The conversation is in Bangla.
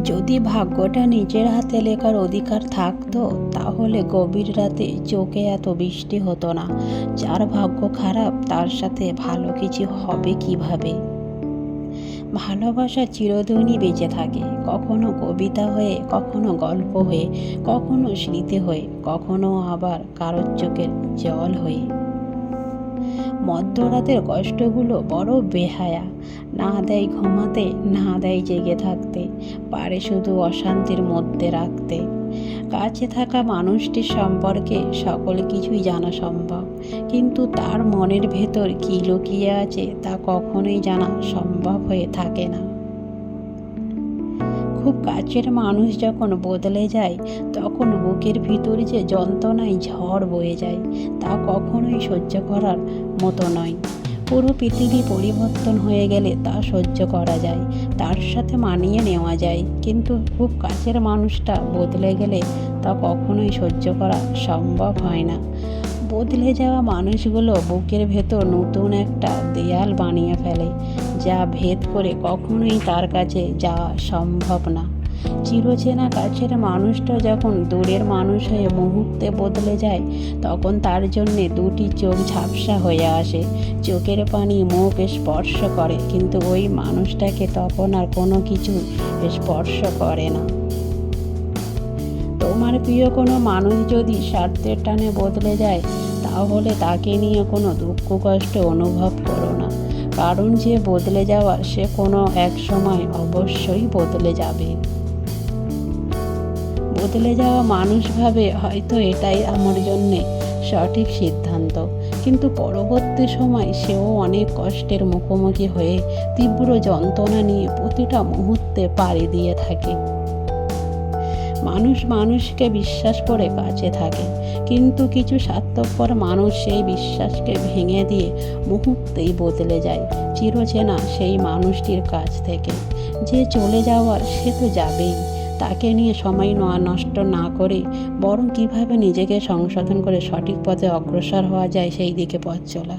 যদি ভাগ্যটা নিজের হাতে লেখার অধিকার থাকতো, তাহলে গভীর রাতে চোখে এত বৃষ্টি হতো না। যার ভাগ্য খারাপ তার সাথে ভালো কিছু হবে কিভাবে? ভালোবাসা চিরদিনই বেঁচে থাকে, কখনো কবিতা হয়ে, কখনো গল্প হয়ে, কখনো স্মৃতি হয়ে, কখনো আবার কারোর চোখের জল হয়ে। মধ্যরাতের কষ্টগুলো বড় বেহায়া, না দেয় ঘুমাতে, না দেয় জেগে থাকতে, পারে শুধু অশান্তির মধ্যে রাখতে। কাছে থাকা মানুষটির সম্পর্কে সকল কিছুই জানা সম্ভব, কিন্তু তার মনের ভেতর কী লুকিয়ে আছে তা কখনোই জানা সম্ভব হয়ে থাকে না। খুব কাছের মানুষ যখন বদলে যায়, তখন বুকের ভিতর যে যন্ত্রণায় ঝড় বয়ে যায়, তা কখনোই সহ্য করার মতো নয়। পুরো পৃথিবী পরিবর্তন হয়ে গেলে তা সহ্য করা যায়, তার সাথে মানিয়ে নেওয়া যায়, কিন্তু খুব কাছের মানুষটা বদলে গেলে তা কখনোই সহ্য করা সম্ভব হয় না। বদলে যাওয়া মানুষগুলো বুকের ভেতর নতুন একটা দেয়াল বানিয়ে ফেলে, যা ভেদ করে কখনোই তার কাছে যাওয়া সম্ভব না। চিরচেনা কাছের মানুষটা যখন দূরের মানুষ হয়ে মুহূর্তে বদলে যায়, তখন তার জন্যে দুটি চোখ ঝাপসা হয়ে আসে। চোখের পানি মুখ স্পর্শ করে, কিন্তু ওই মানুষটাকে তখন আর কোনো কিছু স্পর্শ করে না। তোমার প্রিয় কোনো মানুষ যদি স্বার্থের টানে বদলে যায়, তাহলে তাকে নিয়ে কোনো দুঃখ কষ্ট অনুভব করো না, কারণ যে বদলে যাওয়া সে কোনো এক সময় অবশ্যই বদলে যাবে। বদলে যাওয়া মানুষ ভাবে হয়তো এটাই আমার জন্যে সঠিক সিদ্ধান্ত, কিন্তু পরবর্তী সময় সেও অনেক কষ্টের মুখোমুখি হয়ে তীব্র যন্ত্রণা নিয়ে প্রতিটা মুহূর্তে পাড়ি দিয়ে থাকে। মানুষ মানুষকে বিশ্বাস করে কাছে থাকে, কিন্তু কিছু স্বার্থপর মানুষ সেই বিশ্বাসকে ভেঙে দিয়ে মুহূর্তেই বদলে যায় চিরচেনা সেই মানুষটির কাছ থেকে। যে চলে যাওয়ার সে তো যাবেই, তাকে নিয়ে সময় নষ্ট না করে বরং কিভাবে নিজেকে সংশোধন করে সঠিক পথে অগ্রসর হওয়া যায় সেই দিকে পথ চলা।